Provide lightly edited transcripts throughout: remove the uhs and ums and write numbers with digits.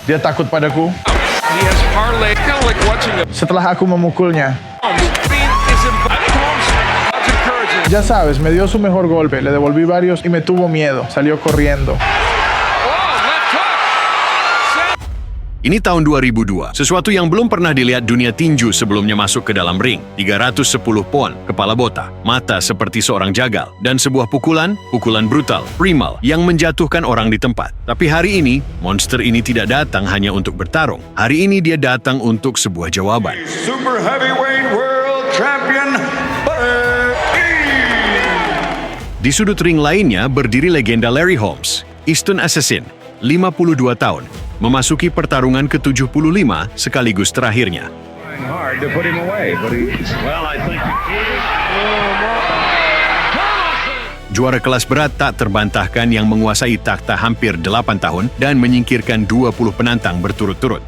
Dia takut padaku. He has parlay, kind of like watching a Setelah aku memukulnya, That's encouraging. ya sabes, me dio su mejor golpe, le devolví varios y me tuvo miedo, salió corriendo. Left hook. Ini tahun 2002, sesuatu yang belum pernah dilihat dunia tinju sebelumnya masuk ke dalam ring. 310 pon, kepala botak, mata seperti seorang jagal, dan sebuah pukulan brutal, primal, yang menjatuhkan orang di tempat. Tapi hari ini, monster ini tidak datang hanya untuk bertarung. Hari ini dia datang untuk sebuah jawaban. Super Heavyweight World Champion Butter Bean. Di sudut ring lainnya berdiri legenda Larry Holmes, Eastern Assassin, 52 tahun, memasuki pertarungan ke-75 sekaligus terakhirnya. Hard to put him away, but Juara kelas berat tak terbantahkan yang menguasai takhta hampir 8 tahun dan menyingkirkan 20 penantang berturut-turut.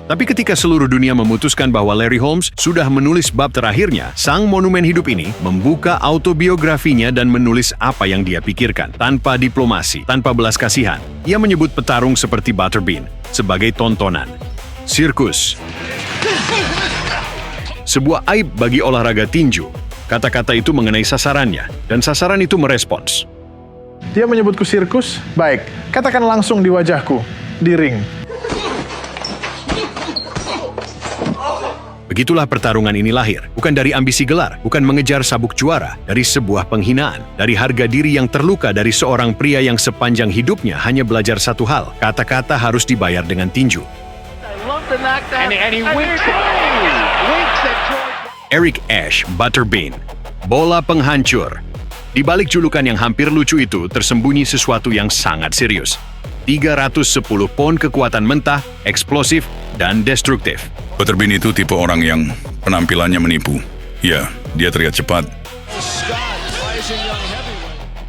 Tapi ketika seluruh dunia memutuskan bahwa Larry Holmes sudah menulis bab terakhirnya, sang monumen hidup ini membuka autobiografinya dan menulis apa yang dia pikirkan. Tanpa diplomasi, tanpa belas kasihan, ia menyebut petarung seperti Butterbean sebagai tontonan. Sirkus. Sebuah aib bagi olahraga tinju. Kata-kata itu mengenai sasarannya, dan sasaran itu merespons. Dia menyebutku sirkus? Baik, katakan langsung di wajahku, di ring. Begitulah pertarungan ini lahir, bukan dari ambisi gelar, bukan mengejar sabuk juara, dari sebuah penghinaan, dari harga diri yang terluka dari seorang pria yang sepanjang hidupnya hanya belajar satu hal, kata-kata harus dibayar dengan tinju. Eric Ash Butterbean, bola penghancur. Di balik julukan yang hampir lucu itu tersembunyi sesuatu yang sangat serius. 310 pon kekuatan mentah, eksplosif, dan destruktif. Butterbean itu tipe orang yang penampilannya menipu. Ya, dia terlihat cepat.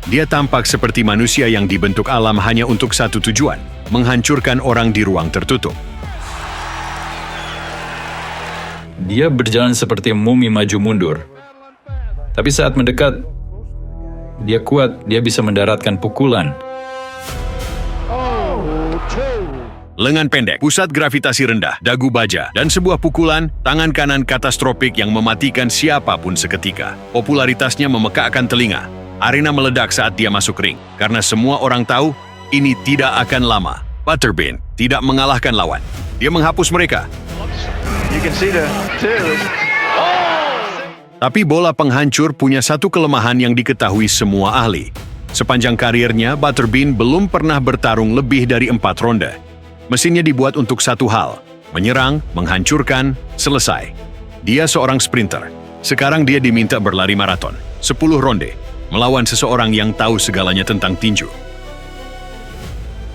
Dia tampak seperti manusia yang dibentuk alam hanya untuk satu tujuan, menghancurkan orang di ruang tertutup. Dia berjalan seperti mumi maju mundur. Tapi saat mendekat, dia kuat, dia bisa mendaratkan pukulan. Lengan pendek, pusat gravitasi rendah, dagu baja, dan sebuah pukulan, tangan kanan katastropik yang mematikan siapapun seketika. Popularitasnya memekakkan telinga. Arena meledak saat dia masuk ring, karena semua orang tahu ini tidak akan lama. Butterbean tidak mengalahkan lawan. Dia menghapus mereka. Tapi bola penghancur punya satu kelemahan yang diketahui semua ahli. Sepanjang karirnya, Butterbean belum pernah bertarung lebih dari 4 ronde. Mesinnya dibuat untuk satu hal, menyerang, menghancurkan, selesai. Dia seorang sprinter. Sekarang dia diminta berlari maraton, 10 ronde, melawan seseorang yang tahu segalanya tentang tinju.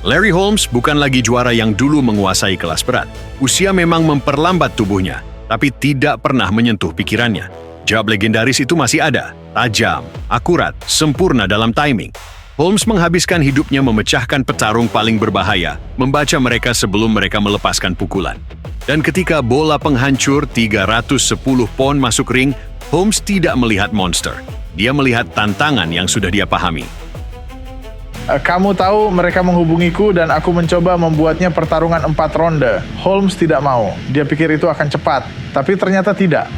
Larry Holmes bukan lagi juara yang dulu menguasai kelas berat. Usia memang memperlambat tubuhnya, tapi tidak pernah menyentuh pikirannya. Jab legendaris itu masih ada, tajam, akurat, sempurna dalam timing. Holmes menghabiskan hidupnya memecahkan petarung paling berbahaya, membaca mereka sebelum mereka melepaskan pukulan. Dan ketika bola penghancur 310 pon masuk ring, Holmes tidak melihat monster. Dia melihat tantangan yang sudah dia pahami. Kamu tahu mereka menghubungiku dan aku mencoba membuatnya pertarungan 4 ronde. Holmes tidak mau. Dia pikir itu akan cepat, tapi ternyata tidak.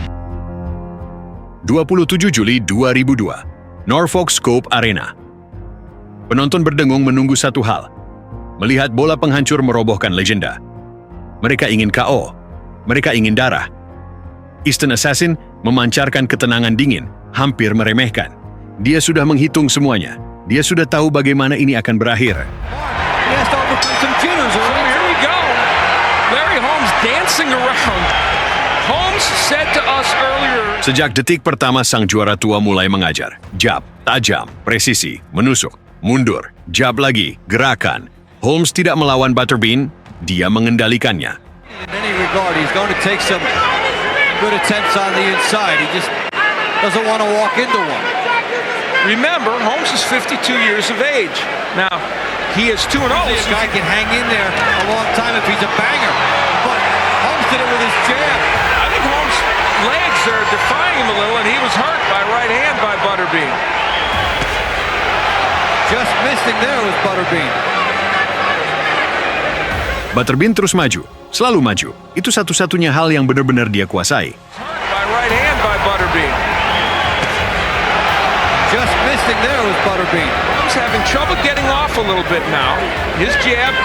27 Juli 2002, Norfolk Scope Arena. Penonton berdengung menunggu satu hal, melihat bola penghancur merobohkan legenda. Mereka ingin KO, mereka ingin darah. Eastern Assassin memancarkan ketenangan dingin, hampir meremehkan. Dia sudah menghitung semuanya. Dia sudah tahu bagaimana ini akan berakhir. Here we go. Larry Holmes dancing around. Holmes said to us earlier. Sejak detik pertama sang juara tua mulai mengajar. Jab, tajam, presisi, menusuk, mundur, jab lagi, gerakan. Holmes tidak melawan Butterbean, dia mengendalikannya. In any regard, he's going to take some good attempts on the inside. He just doesn't want to walk into one. Remember, Holmes is 52 years of age. Now, he is 2-0. This guy can hang in there a long time if he's a banger. But Holmes did it with his jab. I think Holmes' legs are defying him a little, and he was hurt by right hand by Butterbean. Just missing there was Butterbean. Butterbean terus maju, selalu maju. Itu satu-satunya hal yang benar-benar dia kuasai. By right hand by Butterbean. Just missing there was Butterbean. He's having trouble getting off a little bit now. His jab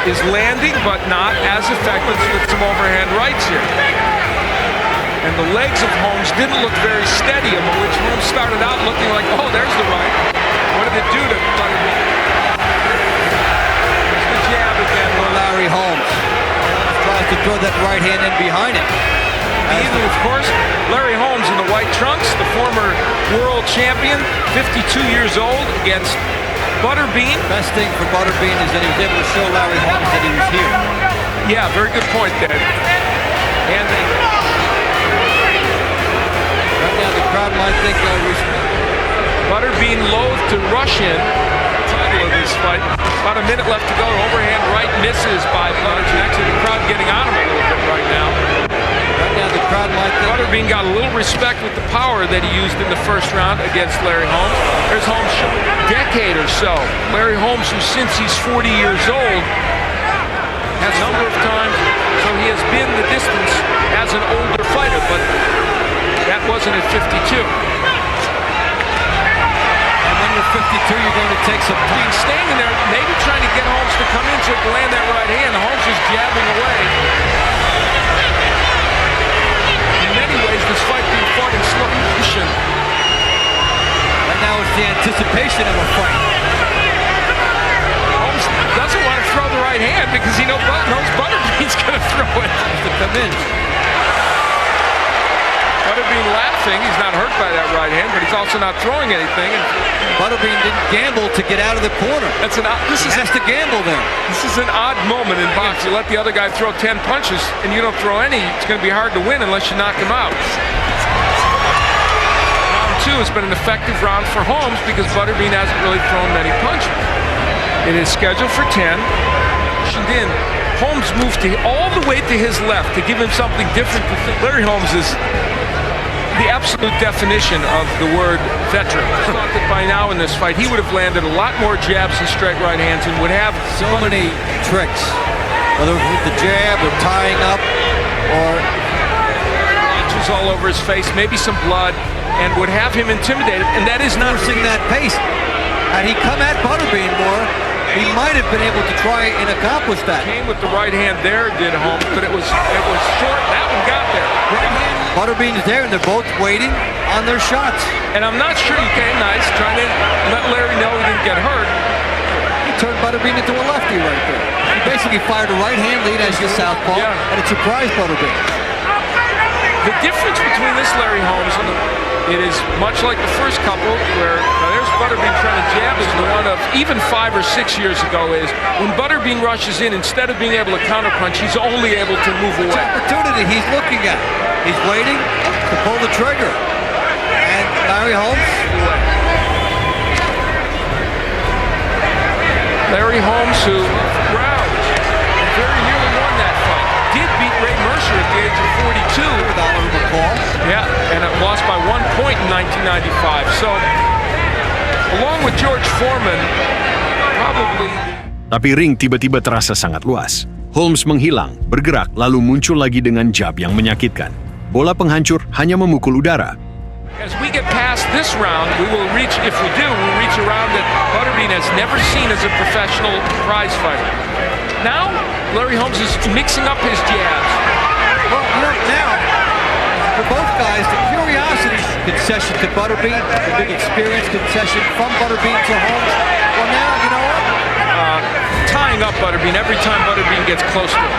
is landing, but not as effective with some overhand rights here. And the legs of Holmes didn't look very steady, which Holmes started out looking like, oh, there's the right. What did it do to Butterbean? There's the jab again. For Larry Holmes. Tries to throw that right hand in behind him. Even, of course, Larry Holmes in the white trunks, the former world champion, 52 years old, against Butterbean. Best thing for Butterbean is that he was able to show Larry Holmes that he was here. Yeah, very good point there. And Right now the crowd might think Butterbean loath to rush in. Title of this fight. About a minute left to go. Overhand right misses by Butterbean. Actually, the crowd getting on him a little bit right now. right now the crowd might think Butterbean got a little respect with the power that he used in the first round against Larry Holmes. There's Holmes showing a decade or so. Larry Holmes, who since he's 40 years old, has a number of times, so he has been the distance as an older fighter, but that wasn't at 52. and when you're 52 you're going to take some time. Being standing there, maybe trying to get Holmes to come in so he can land that right hand. Holmes is jabbing away. In many ways, this fight being fought in slow motion. Right now it's the anticipation of a fight. Holmes doesn't want to throw the right hand because he knows Butterbean's going to throw it. To come in. Butterbean laughing. He's not hurt by that right hand, but he's also not throwing anything. And Butterbean didn't gamble to get out of the corner. that's an He has to gamble there. This is an odd moment in boxing. You let the other guy throw 10 punches and you don't throw any, it's going to be hard to win unless you knock him out. Round two has been an effective round for Holmes because Butterbean hasn't really thrown many punches. It is scheduled for 10. And then Holmes moved all the way to his left to give him something different. Larry Holmes is the absolute definition of the word veteran. I thought that by now in this fight he would have landed a lot more jabs and straight right hands and would have So many tricks, whether with the jab or tying up or punches all over his face, maybe some blood, and would have him intimidated, and that is not forcing that pace. Had he come at Butterbean more, he might have been able to try and accomplish that. came with the right hand there, did Holmes, but it was short. That one got there. Butterbean is there, and they're both waiting on their shots. And I'm not sure he came nice, trying to let Larry know he didn't get hurt. He turned Butterbean into a lefty right there. He basically fired a right hand lead as your southpaw, Yeah. and it surprised Butterbean. The difference between this Larry Holmes and it is much like the first couple, where there's Butterbean trying to jab, is the one of even 5 or 6 years ago is when Butterbean rushes in, instead of being able to counterpunch, he's only able to move It's away. opportunity he's looking at. He's waiting to pull the trigger. And Larry Holmes, Larry Holmes, who roused, very nearly won that fight, did beat Ray Mercer at the age of 42. with Oliver McCall. Yeah, and it lost by 1 point in 1995. So, along with George Foreman, probably. Tapi ring tiba-tiba terasa sangat luas. Holmes menghilang, bergerak, lalu muncul lagi dengan jab yang menyakitkan. Bola penghancur hanya memukul udara. As we get past this round, we will reach, if we do, we'll reach a round that Butterbean has never seen as a professional prize fighter. Now, Larry Holmes is mixing up his jabs. Well, now, for both guys, the curiosity concession to Butterbean, the big experience concession from Butterbean to Holmes. Well, now, you know what? Tying up Butterbean every time Butterbean gets close to him.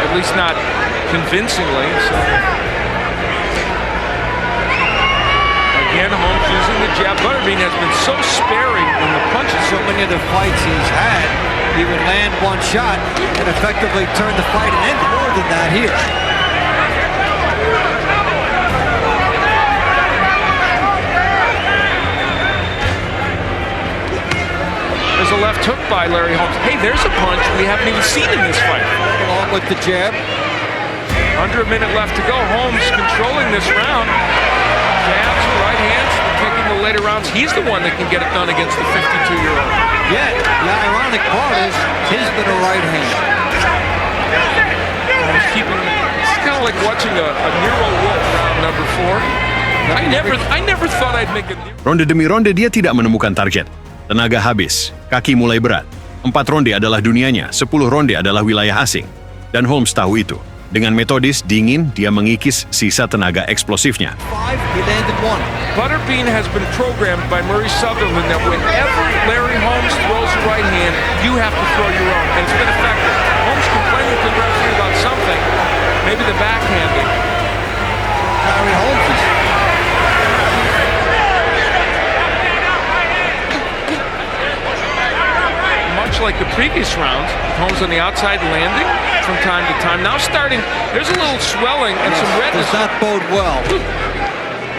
At least not convincingly. So. Again, Holmes using the jab. Butterbean has been so sparing in the punches. So many of the fights he's had, he would land one shot and effectively turn the fight and end more than that here. There's a left hook by Larry Holmes. Hey, there's a punch we haven't even seen in this fight. Along with the jab. Under a minute left to go. Holmes controlling this round. Jabs, right hands, kicking the leg tighter rounds, he's the one that can get it done against the 52-year-old. Yet, the ironic part is his been a right hand. It's kind of like watching a Nero Wolf round number 4. I never thought I'd make a Nero. Ronde demi ronde dia tidak menemukan target. Tenaga habis, kaki mulai berat. 4 ronde adalah dunianya, 10 ronde adalah wilayah asing. Dan Holmes tahu itu. Dengan metodis dingin, dia mengikis sisa tenaga eksplosifnya. 5, he landed 1. Butterbean has been programmed by Murray Sutherland that whenever Larry Holmes throws a right hand, you have to throw your own. And it's been effective. Holmes complaining to the referee about something, maybe the backhanding. Larry Holmes is much like the previous round, Holmes on the outside landing from time to time. Now starting, there's a little swelling and some redness. does not bode well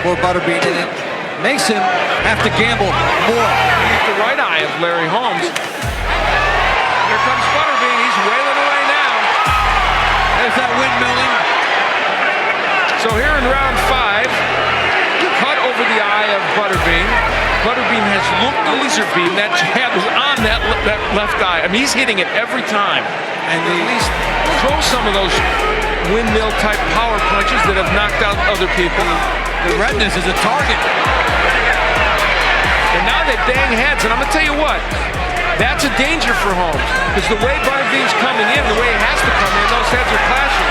for Butterbean, and it makes him have to gamble more. The right eye of Larry Holmes. Here comes Butterbean. He's wailing away now. There's that windmilling. So here in round 5, cut over the eye of Butterbean. Butterbean has looked the laser beam. That jab is on that left eye. I mean, he's hitting it every time. And at least throw some of those windmill-type power punches that have knocked out other people. The redness is a target. And now they bang heads. And I'm going to tell you what, that's a danger for Holmes. Because the way Butterbean's coming in, the way he has to come in, those heads are clashing.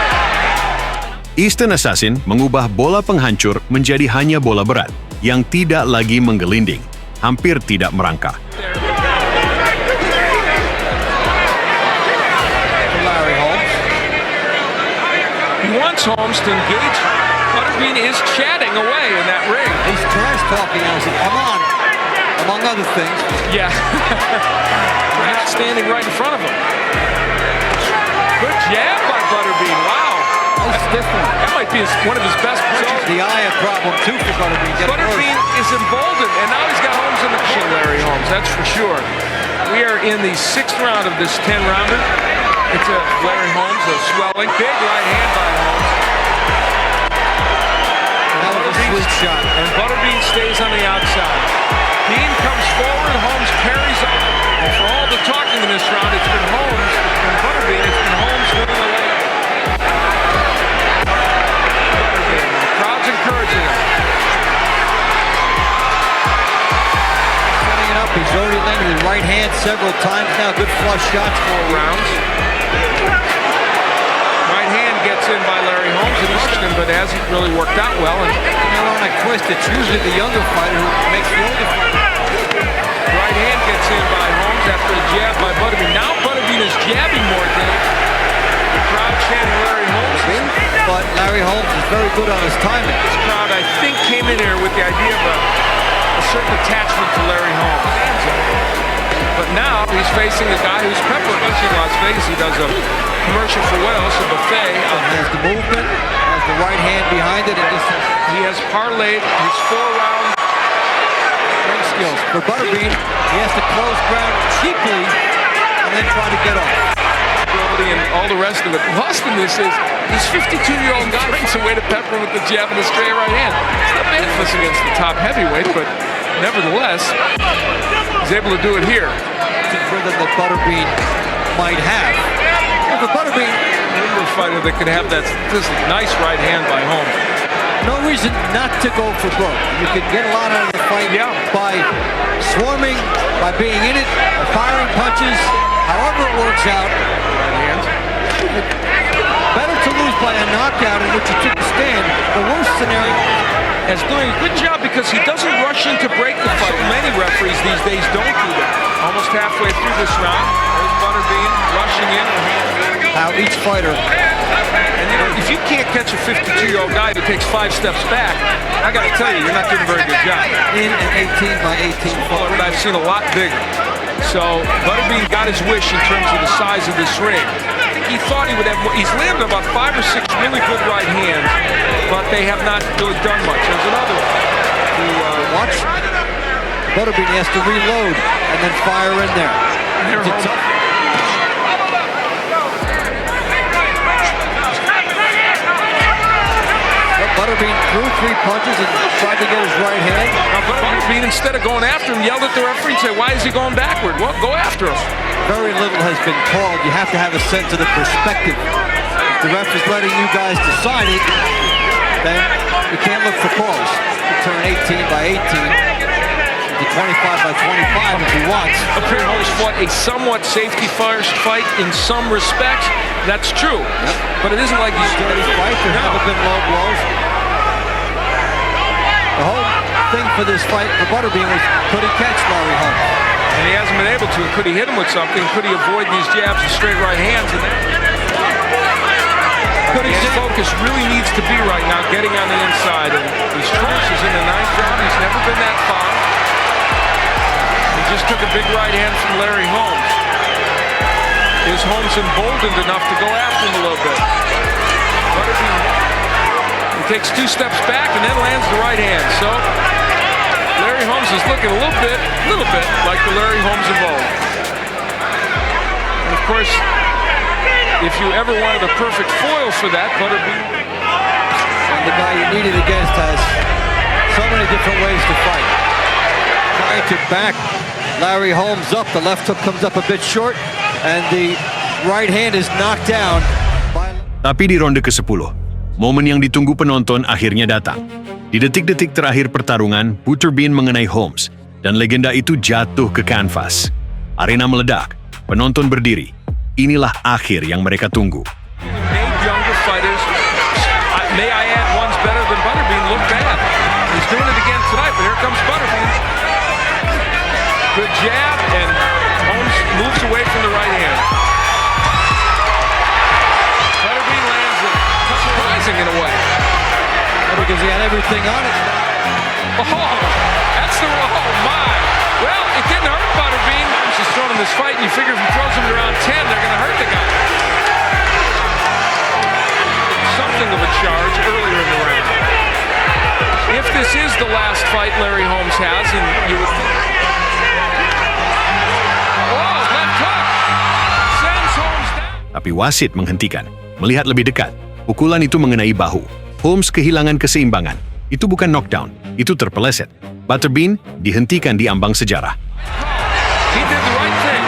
Eastern Assassin mengubah bola penghancur menjadi hanya bola berat yang tidak lagi menggelinding, hampir tidak merangkak. Larry Holmes. He wants Holmes to engage. Butterbean is chatting away in that ring. He's trash talking as he come on, among other things. Yeah. We're not standing right in front of him. Good jab by Butterbean. Wow. That's different. That might be one of his best punches. The eye of problem too for Butterbean. Butterbean is emboldened, and now he's got Holmes in the machine. Larry Holmes, that's for sure. We are in the 6th round of this 10-rounder. It's a Larry Holmes, a swelling, big right hand by Holmes. That was a sweet shot. And Butterbean stays on the outside. Bean comes forward, Holmes parries up. And for all the talking in this round, it's been Holmes and Butterbean. It's been Holmes winning the leg. Butterbean, the crowd's encouraging him. Setting it up, he's already landed his right hand several times now. Good flush shots for Rounds. Right hand gets in by Larry Holmes, and he's him, but it hasn't really worked out well. And ironic twist. It's usually the younger fighter who makes the older fighter. right hand gets in by Holmes after a jab by Butterbean. Now Butterbean is jabbing more than the crowd chanting Larry Holmes. But Larry Holmes is very good on his timing. This crowd, I think, came in here with the idea of a certain attachment to Larry Holmes. But now he's facing a guy who's peppered us in Las Vegas. He does a commercial for Wells, a buffet. Has the movement, has the right hand behind it, and just He has parlayed his 4-round ring skills. For Butterbean, he has to close ground cheaply and then try to get off. ability and all the rest of it. Lost in this is this 52-year-old guy finds a way to pepper him with the jab and the straight right hand. It's not bad for this against the top heavyweight, but nevertheless, he's able to do it here. Further than Butterbean might have. For Butterbean, A fighter that could have that statistic. Nice right hand by Holmes. no reason not to go for broke. You can get a lot out of the fight by swarming, by being in it, by firing punches, however it works out. Better to lose by a knockout in which you took a stand. The worst scenario Is doing a good job because he doesn't rush in to break the fight. Many referees these days don't do that. Almost halfway through this round, there's Butterbean rushing in. how each fighter. And you know, if you can't catch a 52-year-old guy who takes 5 steps back, I got to tell you, you're not doing a very good job. In an 18 by 18 fight. But I've seen a lot bigger. So Butterbean got his wish in terms of the size of this ring. I think he thought he would have more. He's landed about 5 or 6 really good right hands, but they have not really done much. There's another one. To watch Butterbean has to reload and then fire in there. Here, It's a Holmes. tough- Butterbean threw 3 punches and tried to get his right hand. Now, Butterbean Butterbean, instead of going after him, yelled at the referee and said, "Why is he going backward?" Well, go after him. Very little has been called. You have to have a sense of the perspective. If the ref is letting you guys decide it, then you can't look for calls. You turn 18 by 18 to 25 by 25 if he wants. Appear Holmes fought a somewhat safety-first fight in some respects. That's true. But it isn't like he's Dirty fight. There haven't been low blows. The whole thing for this fight for Butterbean was, could he catch Larry Holmes? And he hasn't been able to. Could he hit him with something? Could he avoid these jabs and straight right hands? And his focus really needs to be right now getting on the inside. And he's close. He's in the 9th round. He's never been that far. He just took a big right hand from Larry Holmes. Is Holmes emboldened enough to go after him a little bit? Butterbean, he takes 2 steps back and then lands the right hand. So Larry Holmes is looking a little bit like the Larry Holmes of old. And of course, if you ever wanted a perfect foil for that, Butterbean. And the guy you needed against has so many different ways to fight. Trying to back Larry Holmes up. The left hook comes up a bit short, and the right hand is knocked down by... Tapi di ronde ke-10, momen yang ditunggu penonton akhirnya datang. Di detik-detik terakhir pertarungan, Butterbean mengenai Holmes, dan legenda itu jatuh ke kanvas. Arena meledak, penonton berdiri. Inilah akhir yang mereka tunggu. Made younger fighters, may I add, one's better than Butterbean, look bad. He's doing it again tonight, but here comes Butterbean. Good jab, and Holmes moves away from the right hand. Butterbean lands it, surprising in a way. Because he had everything on it. Oh, that's the oh my. Well, it didn't hurt Butterbean. He's just throwing him this fight, and you figure if he throws him around 10, they're going to hurt the guy. Something of a charge earlier in the round. If this is the last fight Larry Holmes has, and you would think. Oh, left hook. Sends Holmes down. Tapi wasit menghentikan. Melihat lebih dekat, pukulan itu mengenai bahu. Holmes kehilangan keseimbangan. Itu bukan knockdown, itu terpeleset. Butterbean dihentikan di ambang sejarah. He did the right thing.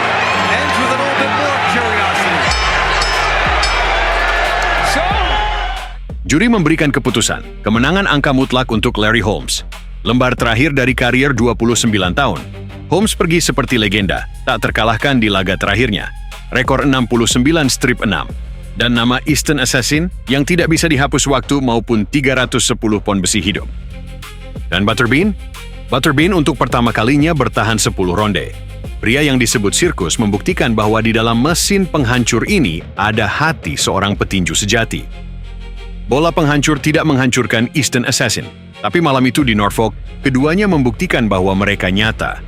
Ends with a little bit more curiosity. So, Juri memberikan keputusan, kemenangan angka mutlak untuk Larry Holmes. Lembar terakhir dari karier 29 tahun. Holmes pergi seperti legenda, tak terkalahkan di laga terakhirnya. Rekor 69 strip 6. Dan nama Eastern Assassin yang tidak bisa dihapus waktu maupun 310 pon besi hidup. Dan Butterbean? Butterbean untuk pertama kalinya bertahan 10 ronde. Pria yang disebut sirkus membuktikan bahwa di dalam mesin penghancur ini ada hati seorang petinju sejati. Bola penghancur tidak menghancurkan Eastern Assassin, tapi malam itu di Norfolk, keduanya membuktikan bahwa mereka nyata.